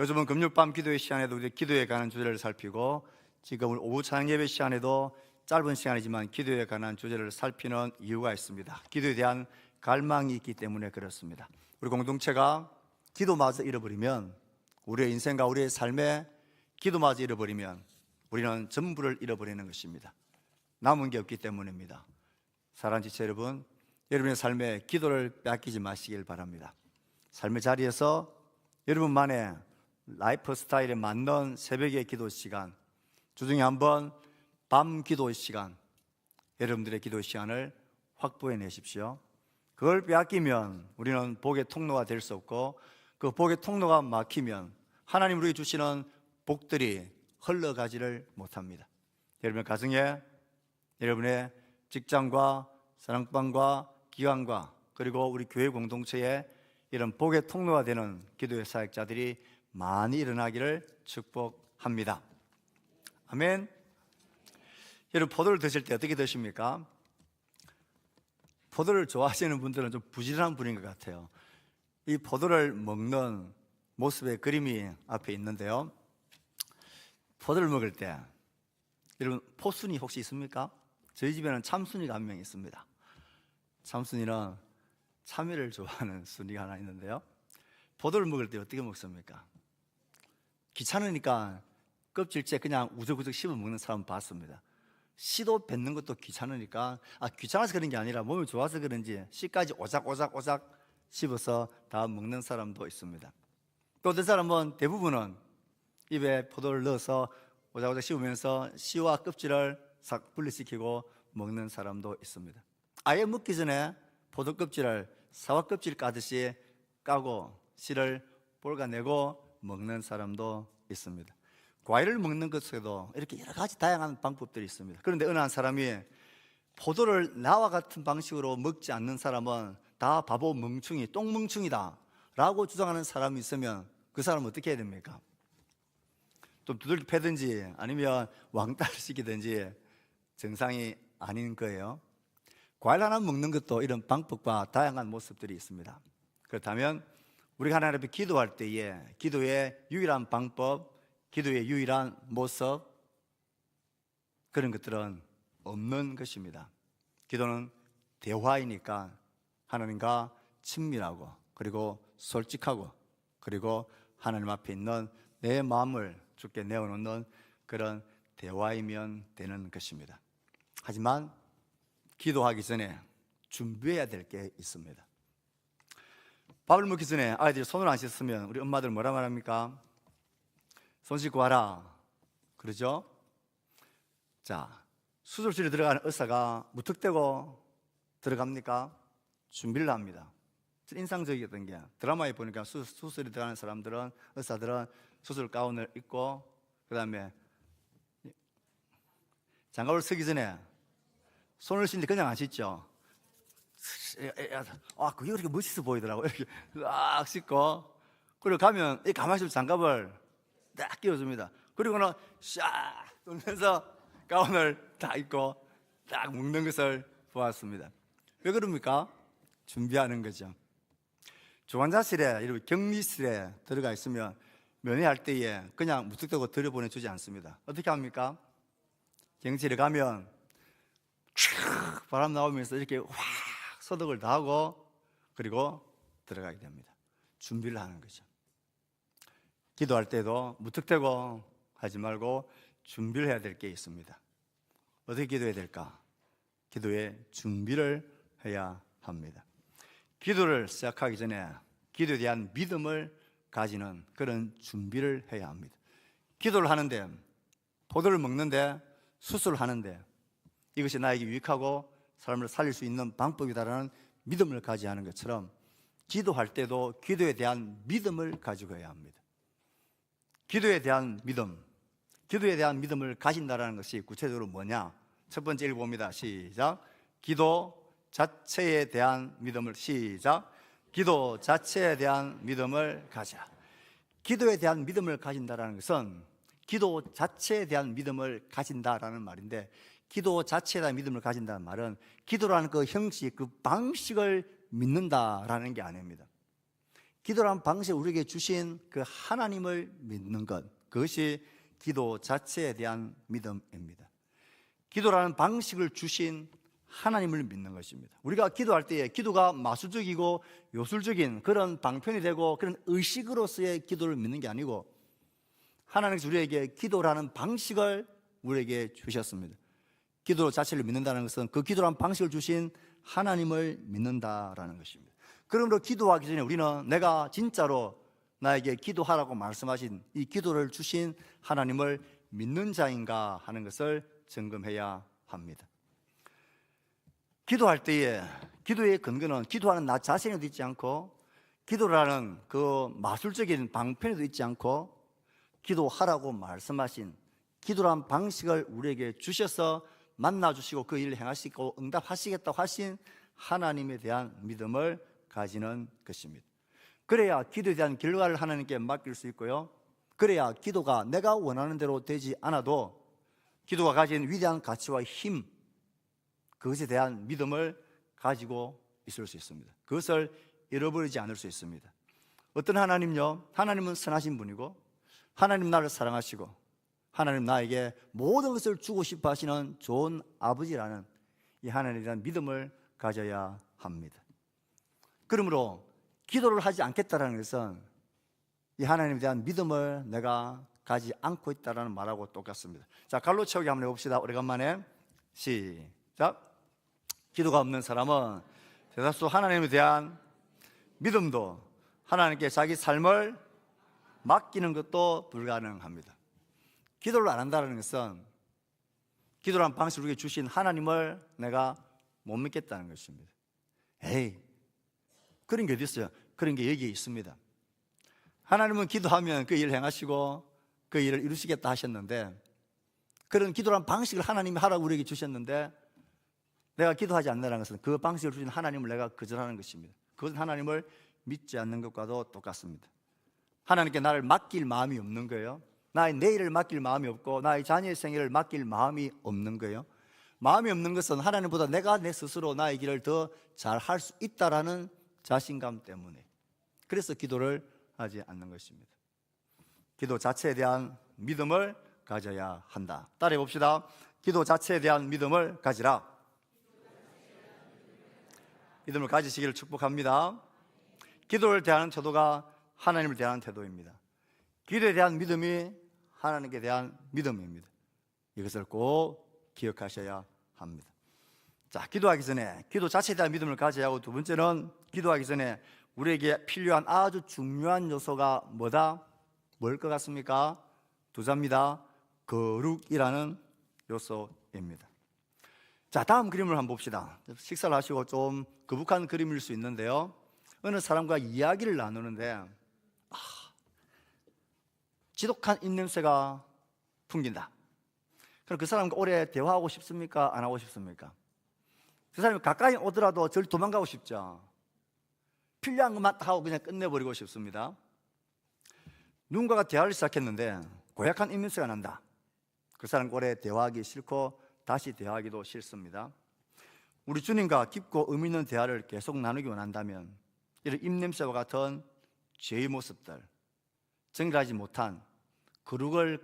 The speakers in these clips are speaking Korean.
요즘은 금요밤 기도회 시간에도 우리 기도에 관한 주제를 살피고, 지금 오후 찬양 예배 시간에도 짧은 시간이지만 기도에 관한 주제를 살피는 이유가 있습니다. 기도에 대한 갈망이 있기 때문에 그렇습니다. 우리 공동체가 기도마저 잃어버리면, 우리의 인생과 우리의 삶에 기도마저 잃어버리면 우리는 전부를 잃어버리는 것입니다. 남은 게 없기 때문입니다. 사랑하는 지체 여러분, 여러분의 삶에 기도를 빼앗기지 마시길 바랍니다. 삶의 자리에서 여러분만의 라이프 스타일에 맞는 새벽의 기도 시간, 주중에 한번 밤 기도 시간, 여러분들의 기도 시간을 확보해 내십시오. 그걸 빼앗기면 우리는 복의 통로가 될 수 없고, 그 복의 통로가 막히면 하나님 우리에게 주시는 복들이 흘러가지를 못합니다. 여러분의 가정에, 여러분의 직장과 사랑방과 기관과 그리고 우리 교회 공동체에 이런 복의 통로가 되는 기도의 사역자들이 많이 일어나기를 축복합니다. 아멘. 여러분, 포도를 드실 때 어떻게 드십니까? 포도를 좋아하시는 분들은 좀 부지런한 분인 것 같아요. 이 포도를 먹는 모습의 그림이 앞에 있는데요, 포도를 먹을 때 여러분, 포순이 혹시 있습니까? 저희 집에는 참순이가 한 명 있습니다. 참순이는 참외를 좋아하는 순이가 하나 있는데요, 포도를 먹을 때 어떻게 먹습니까? 귀찮으니까 껍질째 그냥 우적우적 씹어 먹는 사람 봤습니다. 씨도 뱉는 것도 귀찮으니까, 귀찮아서 그런 게 아니라 몸이 좋아서 그런지 씨까지 오작오작 씹어서 다 먹는 사람도 있습니다. 또 어떤 사람은, 대부분은 입에 포도를 넣어서 오작오작 씹으면서 씨와 껍질을 싹 분리시키고 먹는 사람도 있습니다. 아예 먹기 전에 포도 껍질을 사과 껍질 까듯이 까고 씨를 볼가내고 먹는 사람도 있습니다. 과일을 먹는 것에도 이렇게 여러 가지 다양한 방법들이 있습니다. 그런데 어느 한 사람이 포도를 나와 같은 방식으로 먹지 않는 사람은 다 바보 멍충이, 똥멍충이다 라고 주장하는 사람이 있으면 그 사람은 어떻게 해야 됩니까? 좀 두들겨 패든지 아니면 왕따를 시키든지 정상이 아닌 거예요. 과일 하나 먹는 것도 이런 방법과 다양한 모습들이 있습니다. 그렇다면 우리가 하나님 앞에 기도할 때에 기도의 유일한 방법, 기도의 유일한 모습, 그런 것들은 없는 것입니다. 기도는 대화이니까 하나님과 친밀하고, 그리고 솔직하고, 그리고 하나님 앞에 있는 내 마음을 주께 내어놓는 그런 대화이면 되는 것입니다. 하지만 기도하기 전에 준비해야 될 게 있습니다. 밥을 먹기 전에 아이들이 손을 안 씻으면 우리 엄마들 뭐라 말합니까? 손 씻고 와라 그러죠? 자, 수술실에 들어가는 의사가 무턱대고 들어갑니까? 준비를 합니다. 인상적이었던 게, 드라마에 보니까 수술에 들어가는 사람들은, 의사들은 수술 가운을 입고 그 다음에 장갑을 쓰기 전에 손을 씻는데 그냥 안 씻죠. 그게 그렇게 멋있어 보이더라고요. 이렇게 딱 씻고, 그리고 가면 이 가만히 있으면 장갑을 딱 끼워줍니다. 그리고는 샥 돌면서 가운을 딱 입고 딱 묶는 것을 보았습니다. 왜 그럽니까? 준비하는 거죠. 중환자실에, 이렇게 격리실에 들어가 있으면 면회할 때에 그냥 무턱대고 들여보내주지 않습니다. 어떻게 합니까? 격리실에 가면 바람 나오면서 이렇게 확 소독을 다 하고 그리고 들어가게 됩니다. 준비를 하는 거죠. 기도할 때도 무턱대고 하지 말고 준비를 해야 될 게 있습니다. 어떻게 기도해야 될까? 기도에 준비를 해야 합니다. 기도를 시작하기 전에 기도에 대한 믿음을 가지는 그런 준비를 해야 합니다. 기도를 하는데, 포도를 먹는데, 수술하는데 이것이 나에게 유익하고 사람을 살릴 수 있는 방법이다라는 믿음을 가져야 하는 것처럼, 기도할 때도 기도에 대한 믿음을 가지고 해야 합니다. 기도에 대한 믿음, 기도에 대한 믿음을 가진다는 것이 구체적으로 뭐냐? 첫 번째 읽어봅니다. 시작. 기도 자체에 대한 믿음을, 시작. 기도 자체에 대한 믿음을 가져. 기도에 대한 믿음을 가진다는 것은 기도 자체에 대한 믿음을 가진다라는 말인데, 기도 자체에 대한 믿음을 가진다는 말은 기도라는 그 형식, 그 방식을 믿는다라는 게 아닙니다. 기도라는 방식을 우리에게 주신 그 하나님을 믿는 것, 그것이 기도 자체에 대한 믿음입니다. 기도라는 방식을 주신 하나님을 믿는 것입니다. 우리가 기도할 때에 기도가 마술적이고 요술적인 그런 방편이 되고 그런 의식으로서의 기도를 믿는 게 아니고, 하나님께서 우리에게 기도라는 방식을 우리에게 주셨습니다. 기도 자체를 믿는다는 것은 그 기도라는 방식을 주신 하나님을 믿는다라는 것입니다. 그러므로 기도하기 전에 우리는 내가 진짜로 나에게 기도하라고 말씀하신 이 기도를 주신 하나님을 믿는 자인가 하는 것을 점검해야 합니다. 기도할 때에 기도의 근거는 기도하는 나 자신에도 있지 않고, 기도라는 그 마술적인 방편에도 있지 않고, 기도하라고 말씀하신 기도란 방식을 우리에게 주셔서 만나주시고 그 일을 행하시고 응답하시겠다고 하신 하나님에 대한 믿음을 가지는 것입니다. 그래야 기도에 대한 결과를 하나님께 맡길 수 있고요, 그래야 기도가 내가 원하는 대로 되지 않아도 기도가 가진 위대한 가치와 힘, 그것에 대한 믿음을 가지고 있을 수 있습니다. 그것을 잃어버리지 않을 수 있습니다. 어떤 하나님요? 하나님은 선하신 분이고, 하나님 나를 사랑하시고, 하나님 나에게 모든 것을 주고 싶어 하시는 좋은 아버지라는 이 하나님에 대한 믿음을 가져야 합니다. 그러므로 기도를 하지 않겠다는 것은 이 하나님에 대한 믿음을 내가 가지 않고 있다는 말하고 똑같습니다. 자, 갈로 채우기 한번 해봅시다. 오래간만에 시작. 기도가 없는 사람은 대다수 하나님에 대한 믿음도 하나님께 자기 삶을 맡기는 것도 불가능합니다. 기도를 안 한다는 것은 기도라는 방식으로 우리에게 주신 하나님을 내가 못 믿겠다는 것입니다. 에이, 그런 게 어디 있어요? 그런 게 여기에 있습니다. 하나님은 기도하면 그 일을 행하시고 그 일을 이루시겠다 하셨는데, 그런 기도라는 방식을 하나님이 하라고 우리에게 주셨는데, 내가 기도하지 않는다는 것은 그 방식을 주신 하나님을 내가 거절하는 것입니다. 그것은 하나님을 믿지 않는 것과도 똑같습니다. 하나님께 나를 맡길 마음이 없는 거예요. 나의 내일을 맡길 마음이 없고 나의 자녀의 생애를 맡길 마음이 없는 거예요. 마음이 없는 것은 하나님보다 내가 내 스스로 나의 길을 더 잘 할 수 있다라는 자신감 때문에, 그래서 기도를 하지 않는 것입니다. 기도 자체에 대한 믿음을 가져야 한다. 따라해 봅시다. 기도 자체에 대한 믿음을 가지라. 믿음을 가지시기를 축복합니다. 기도를 대하는 태도가 하나님을 대하는 태도입니다. 기도에 대한 믿음이 하나님께 대한 믿음입니다. 이것을 꼭 기억하셔야 합니다. 자, 기도하기 전에 기도 자체에 대한 믿음을 가져야 하고, 두 번째는 기도하기 전에 우리에게 필요한 아주 중요한 요소가 뭐다? 뭘 것 같습니까? 두자입니다. 거룩이라는 요소입니다. 자, 다음 그림을 한번 봅시다. 식사를 하시고 좀 거북한 그림일 수 있는데요, 어느 사람과 이야기를 나누는데 지독한 입냄새가 풍긴다. 그럼 그 사람과 오래 대화하고 싶습니까? 안 하고 싶습니까? 그 사람이 가까이 오더라도 저리 도망가고 싶죠. 필요한 것만 다 하고 그냥 끝내버리고 싶습니다. 누군가가 대화를 시작했는데 고약한 입냄새가 난다. 그 사람과 오래 대화하기 싫고 다시 대화하기도 싫습니다. 우리 주님과 깊고 의미 있는 대화를 계속 나누기 원한다면 이런 입냄새와 같은 죄의 모습들, 정결하지 못한 거룩을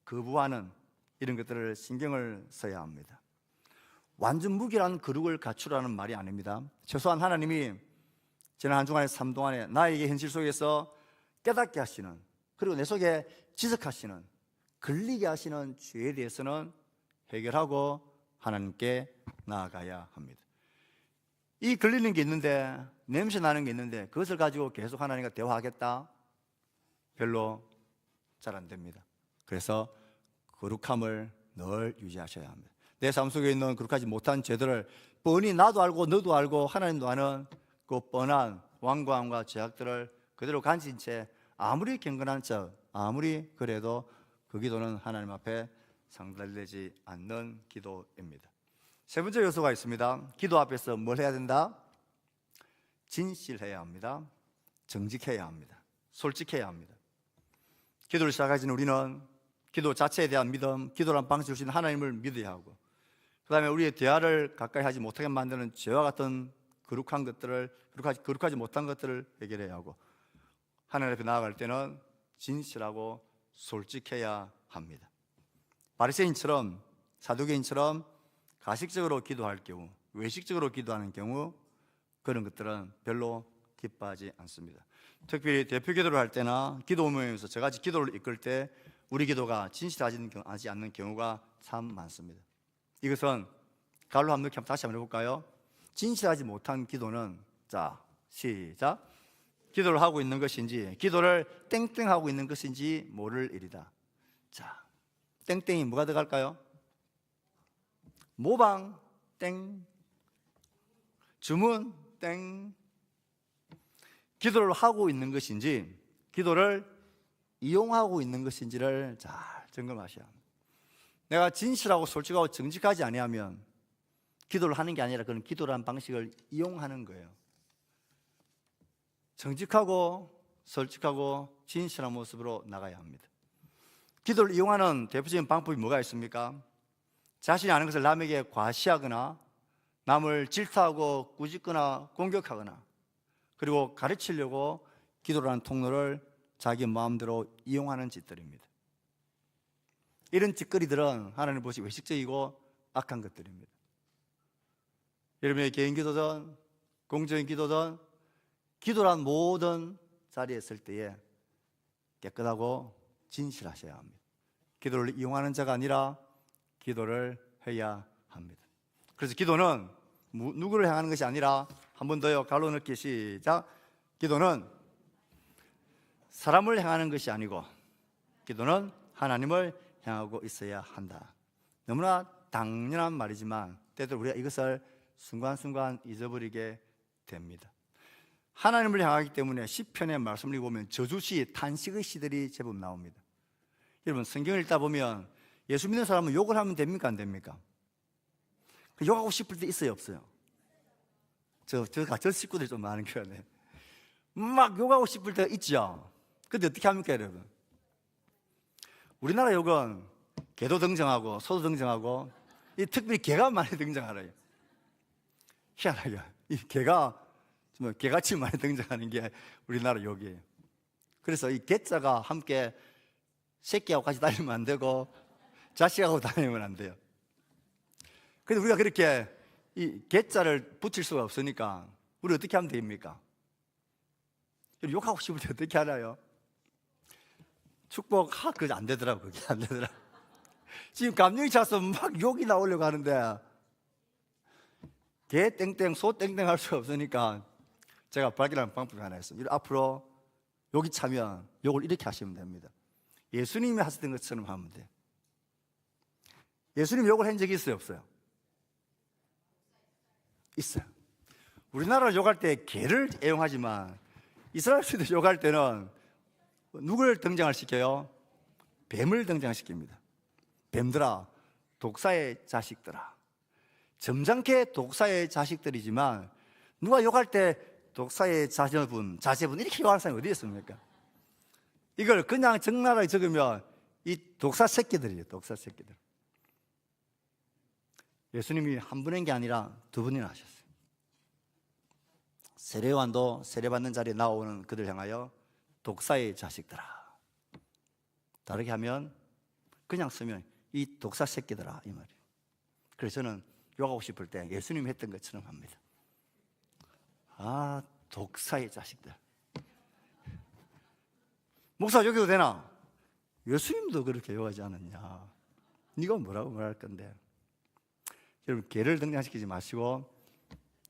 거부하는 이런 것들을 신경을 써야 합니다. 완전 무결한 거룩을 갖추라는 말이 아닙니다. 최소한 하나님이 지난 한 주간의 삶 동안에 나에게 현실 속에서 깨닫게 하시는, 그리고 내 속에 지적하시는, 걸리게 하시는 죄에 대해서는 해결하고 하나님께 나아가야 합니다. 이 걸리는 게 있는데, 냄새 나는 게 있는데 그것을 가지고 계속 하나님과 대화하겠다? 별로 잘 안 됩니다. 그래서 거룩함을 늘 유지하셔야 합니다. 내 삶 속에 있는 거룩하지 못한 죄들을 뻔히 나도 알고 너도 알고 하나님도 아는 그 뻔한 완고함과 죄악들을 그대로 간신 채 아무리 경건한 척, 아무리 그래도 그 기도는 하나님 앞에 상달되지 않는 기도입니다. 세 번째 요소가 있습니다. 기도 앞에서 뭘 해야 된다? 진실해야 합니다. 정직해야 합니다. 솔직해야 합니다. 기도를 시작하신 우리는 기도 자체에 대한 믿음, 기도란 방식을 주신 하나님을 믿어야 하고, 그 다음에 우리의 대화를 가까이 하지 못하게 만드는 죄와 같은 거룩한 것들을, 거룩하지 못한 것들을 해결해야 하고, 하나님 앞에 나아갈 때는 진실하고 솔직해야 합니다. 바리새인처럼 사두개인처럼 가식적으로 기도할 경우, 외식적으로 기도하는 경우 그런 것들은 별로 기뻐하지 않습니다. 특별히 대표 기도를 할 때나 기도 모임에서 저같이 기도를 이끌 때 우리 기도가 진실하지 않는 경우가 참 많습니다. 이것은 가로 한번 다시 한번 해볼까요? 진실하지 못한 기도는, 자, 시작. 기도를 하고 있는 것인지 기도를 땡땡하고 있는 것인지 모를 일이다. 자, 땡땡이 뭐가 들어갈까요? 모방 땡, 주문 땡. 기도를 하고 있는 것인지 기도를 이용하고 있는 것인지를 잘 점검하셔야 합니다. 내가 진실하고 솔직하고 정직하지 아니하면 기도를 하는 게 아니라 그런 기도라는 방식을 이용하는 거예요. 정직하고 솔직하고 진실한 모습으로 나가야 합니다. 기도를 이용하는 대표적인 방법이 뭐가 있습니까? 자신이 아는 것을 남에게 과시하거나 남을 질타하고 꾸짖거나 공격하거나 그리고 가르치려고 기도라는 통로를 자기 마음대로 이용하는 짓들입니다. 이런 짓거리들은 하나님 보시 외식적이고 악한 것들입니다. 여러분의 개인 기도든 공적인 기도든 기도란 모든 자리에 있을 때에 깨끗하고 진실하셔야 합니다. 기도를 이용하는 자가 아니라 기도를 해야 합니다. 그래서 기도는 누구를 향하는 것이 아니라 한 번 더요. 갈로 넣기 시작. 기도는 사람을 향하는 것이 아니고 기도는 하나님을 향하고 있어야 한다. 너무나 당연한 말이지만 때때로 우리가 이것을 순간순간 잊어버리게 됩니다. 하나님을 향하기 때문에 시편의 말씀을 보면 저주시, 탄식의 시들이 제법 나옵니다. 여러분 성경을 읽다 보면 예수 믿는 사람은 욕을 하면 됩니까 안 됩니까? 욕하고 싶을 때 있어요 없어요? 저 식구들이 좀 많은 교회네. 막 욕하고 싶을 때가 있죠. 근데 어떻게 합니까 여러분? 우리나라 욕은 개도 등장하고 소도 등장하고 이 특별히 개가 많이 등장하래요. 희한하게 이 개가 정말 개같이 많이 등장하는 게 우리나라 욕이에요. 그래서 이 개자가 함께 새끼하고 같이 다니면 안 되고 자식하고 다니면 안 돼요. 근데 우리가 그렇게 이 개자를 붙일 수가 없으니까 우리 어떻게 하면 됩니까? 욕하고 싶을 때 어떻게 하나요? 축복 그게 안 되더라고. 그게 안 되더라고. 지금 감정이 차서 막 욕이 나오려고 하는데 개 땡땡 소 땡땡 할 수가 없으니까 제가 발견한 방법이 하나 있어요. 앞으로 욕이 차면 욕을 이렇게 하시면 됩니다. 예수님이 하셨던 것처럼 하면 돼요. 예수님 욕을 한 적이 있어요 없어요? 있어요. 우리나라 욕할 때 개를 애용하지만 이스라엘 시대 욕할 때는 누구를 등장을 시켜요? 뱀을 등장시킵니다. 뱀들아, 독사의 자식들아. 점잖게 독사의 자식들이지만 누가 욕할 때 독사의 자제분 이렇게 욕하는 사람이 어디 있습니까? 이걸 그냥 적나라하게 적으면 이 독사 새끼들이에요. 독사 새끼들. 예수님이 한 분인 게 아니라 두 분이나 하셨어요. 세례요한도 세례받는 자리에 나오는 그들 향하여 독사의 자식들아. 다르게 하면 그냥 쓰면 이 독사 새끼들아 이 말이에요. 그래서 저는 욕하고 싶을 때 예수님이 했던 것처럼 합니다. 아, 독사의 자식들. 목사 욕해도 되나? 예수님도 그렇게 욕하지 않았냐? 네가 뭐라고 말할 건데? 여러분 개를 등장시키지 마시고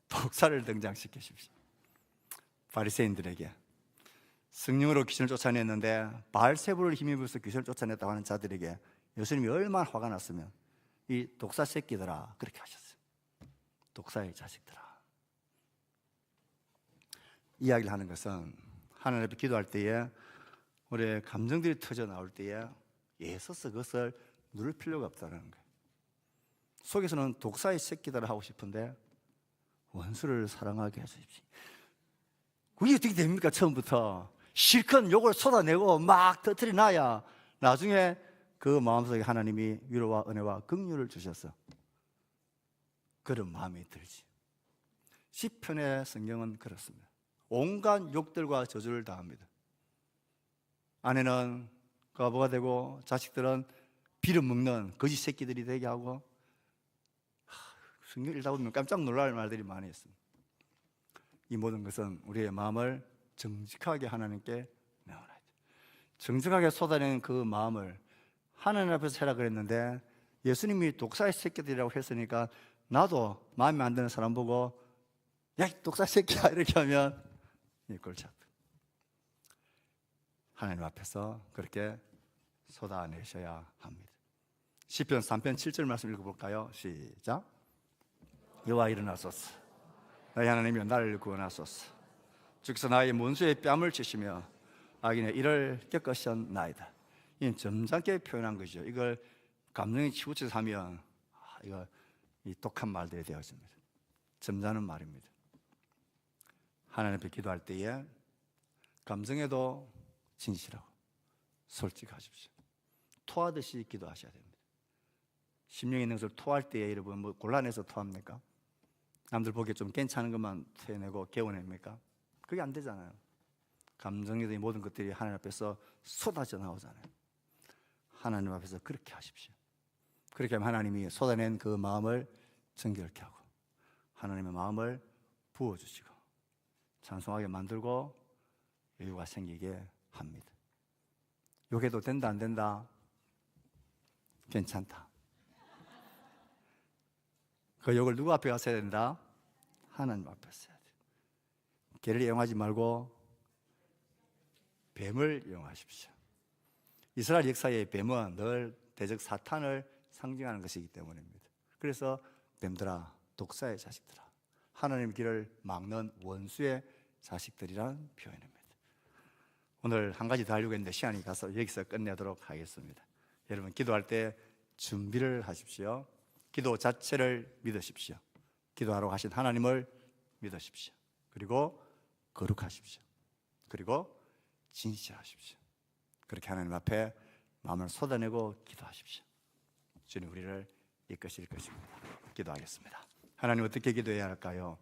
독사를 등장시키십시오. 바리새인들에게 성령으로 귀신을 쫓아냈는데 바알세불을 힘입어서 귀신을 쫓아냈다고 하는 자들에게 예수님이 얼마나 화가 났으면 이 독사 새끼들아 그렇게 하셨어요. 독사의 자식들아. 이야기를 하는 것은 하나님 앞에 기도할 때에 우리의 감정들이 터져 나올 때에 애써서 그것을 누를 필요가 없다는 거예요. 속에서는 독사의 새끼들을 하고 싶은데 원수를 사랑하게 해주십시오. 그게 어떻게 됩니까? 처음부터 실컷 욕을 쏟아내고 막 터뜨려 놔야 나중에 그 마음속에 하나님이 위로와 은혜와 긍휼을 주셔서 그런 마음이 들지. 시편의 성경은 그렇습니다. 온갖 욕들과 저주를 당합니다. 아내는 과부가 되고 자식들은 빌어먹는 거짓 새끼들이 되게 하고, 성경 읽다 보면 깜짝 놀랄 말들이 많이 있습니다. 이 모든 것은 우리의 마음을 정직하게 하나님께 내어놔야 돼. 정직하게 쏟아내는 그 마음을 하나님 앞에서 해라 그랬는데, 예수님이 독사의 새끼들이라고 했으니까 나도 마음에 안 드는 사람 보고 야, 독사 새끼야 이렇게 하면 골치 아프. 하나님 앞에서 그렇게 쏟아내셔야 합니다. 시편 3편 7절 말씀 읽어볼까요? 시작. 여호와 일어나소서, 나의 하나님이여 나를 구원하소서. 주께서 나의 문수의 뺨을 치시며 악인의 일을 꺾으셨나이다. 이는 점잖게 표현한 거죠. 이걸 감정에 치우쳐서 하면 이거 이 독한 말들이 되어집니다. 점잖은 말입니다. 하나님 앞에 기도할 때에 감정에도 진실하고 솔직하십시오. 토하듯이 기도하셔야 됩니다. 심령에 있는 것을 토할 때에 여러분 뭐 곤란해서 토합니까? 남들 보기에 좀 괜찮은 것만 토해내고 개워냅니까? 그게 안 되잖아요. 감정에도 이 모든 것들이 하나님 앞에서 쏟아져 나오잖아요. 하나님 앞에서 그렇게 하십시오. 그렇게 하면 하나님이 쏟아낸 그 마음을 정결케 하고 하나님의 마음을 부어주시고 찬송하게 만들고 여유가 생기게 합니다. 욕해도 된다 안 된다? 괜찮다. 그 욕을 누구 앞에 가서 해야 된다? 하나님 앞에서 해야 돼요. 개를 이용하지 말고 뱀을 이용하십시오. 이스라엘 역사의 뱀은 늘 대적 사탄을 상징하는 것이기 때문입니다. 그래서 뱀들아, 독사의 자식들아, 하나님의 길을 막는 원수의 자식들이라는 표현입니다. 오늘 한 가지 더 하려고 했는데 시간이 가서 여기서 끝내도록 하겠습니다. 여러분 기도할 때 준비를 하십시오. 기도 자체를 믿으십시오. 기도하러 가신 하나님을 믿으십시오. 그리고 거룩하십시오. 그리고 진실하십시오. 그렇게 하나님 앞에 마음을 쏟아내고 기도하십시오. 주님 우리를 이끄실 것입니다. 기도하겠습니다. 하나님 어떻게 기도해야 할까요?